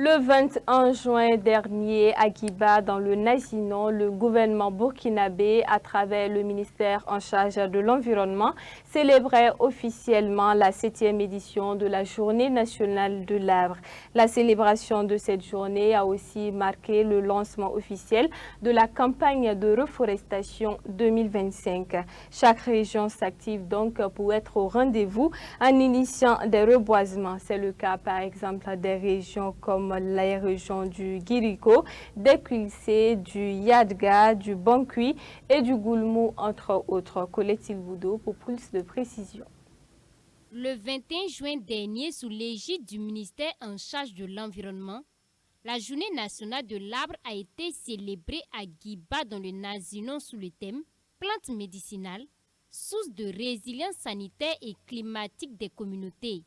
Le 21 juin dernier, à Guiba, dans le Nazinon, le gouvernement burkinabé, à travers le ministère en charge de l'environnement, célébrait officiellement la 7e édition de la Journée nationale de l'arbre. La célébration de cette journée a aussi marqué le lancement officiel de la campagne de reforestation 2025. Chaque région s'active donc pour être au rendez-vous en initiant des reboisements. C'est le cas par exemple des régions comme la région du Guirico, des Quilsé, du Yadga, du Bankui et du Goulmou, entre autres. Colette Boudou pour plus de précision. Le 21 juin dernier, sous l'égide du ministère en charge de l'environnement, la Journée nationale de l'arbre a été célébrée à Guiba dans le Nazinon sous le thème « Plantes médicinales, source de résilience sanitaire et climatique des communautés ».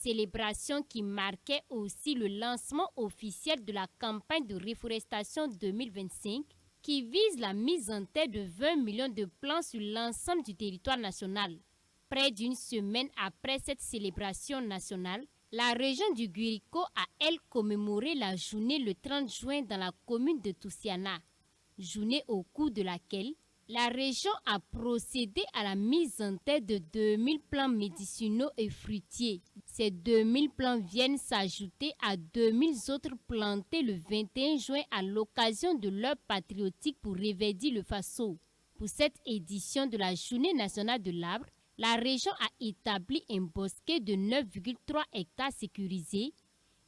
Célébration qui marquait aussi le lancement officiel de la campagne de reforestation 2025 qui vise la mise en terre de 20 millions de plants sur l'ensemble du territoire national. Près d'une semaine après cette célébration nationale, la région du Guirico a, elle, commémoré la journée le 30 juin dans la commune de Toussiana, journée au cours de laquelle la région a procédé à la mise en terre de 2000 plants médicinaux et fruitiers. Ces 2000 plants viennent s'ajouter à 2000 autres plantés le 21 juin à l'occasion de l'heure patriotique pour Réveiller le Faso. Pour cette édition de la Journée nationale de l'arbre, la région a établi un bosquet de 9,3 hectares sécurisés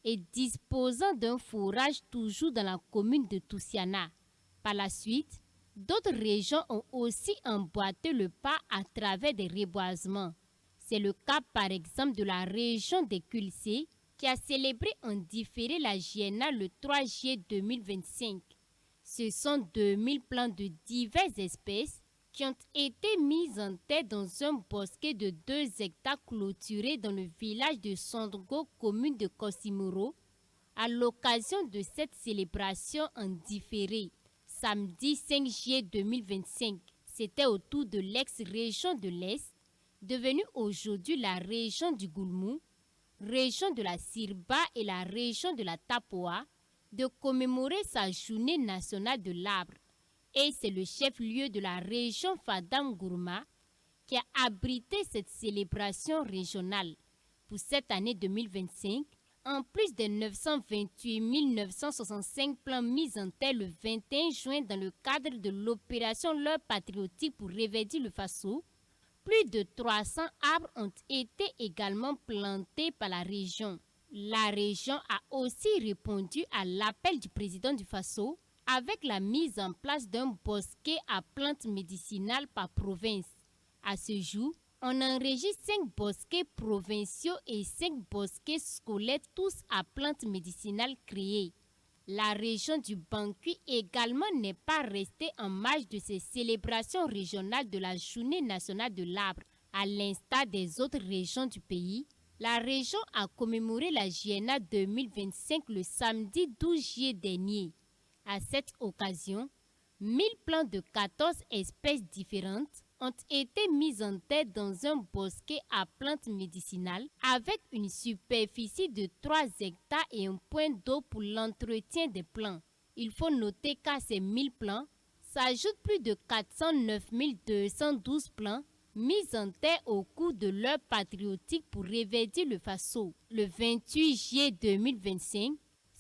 et disposant d'un forage toujours dans la commune de Toussiana. Par la suite, d'autres régions ont aussi emboîté le pas à travers des reboisements. C'est le cas par exemple de la région des Quilsé qui a célébré en différé la JNA le 3 juillet 2025. Ce sont 2000 plants de diverses espèces qui ont été mis en terre dans un bosquet de 2 hectares clôturé dans le village de Sondgo, commune de Kosimoro, à l'occasion de cette célébration en différé. Samedi 5 juillet 2025, c'était au tour de l'ex-région de l'Est, devenue aujourd'hui la région du Goulmou, région de la Sirba et la région de la Tapoa, de commémorer sa journée nationale de l'arbre. Et c'est le chef-lieu de la région Fadam Gourma qui a abrité cette célébration régionale. Pour cette année 2025, en plus des 928 965 plants mis en terre le 21 juin dans le cadre de l'opération L'heure patriotique pour Réveiller le Faso, plus de 300 arbres ont été également plantés par la région. La région a aussi répondu à l'appel du président du Faso avec la mise en place d'un bosquet à plantes médicinales par province. À ce jour, on enregistre 5 bosquets provinciaux et 5 bosquets scolaires, tous à plantes médicinales créés. La région du Bankui également n'est pas restée en marge de ces célébrations régionales de la Journée nationale de l'arbre. À l'instar des autres régions du pays, la région a commémoré la JNA 2025 le samedi 12 juillet dernier. À cette occasion, 1000 plants de 14 espèces différentes ont été mis en terre dans un bosquet à plantes médicinales avec une superficie de 3 hectares et un point d'eau pour l'entretien des plants. Il faut noter qu'à ces 1000 plants s'ajoutent plus de 409 212 plants mis en terre au cours de l'heure patriotique pour Réveiller le Faso. Le 28 juillet 2025,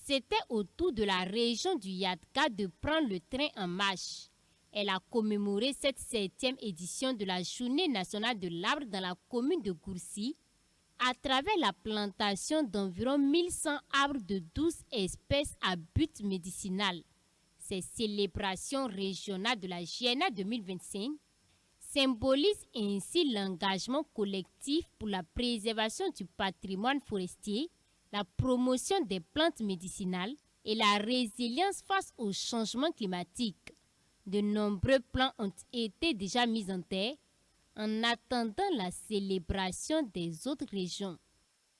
c'était au tour de la région du Yadka de prendre le train en marche. Elle a commémoré cette 7e édition de la Journée nationale de l'arbre dans la commune de Goursi à travers la plantation d'environ 1100 arbres de 12 espèces à but médicinal. Ces célébrations régionales de la JNA 2025 symbolisent ainsi l'engagement collectif pour la préservation du patrimoine forestier, la promotion des plantes médicinales et la résilience face au changement climatique. De nombreux plans ont été déjà mis en terre en attendant la célébration des autres régions.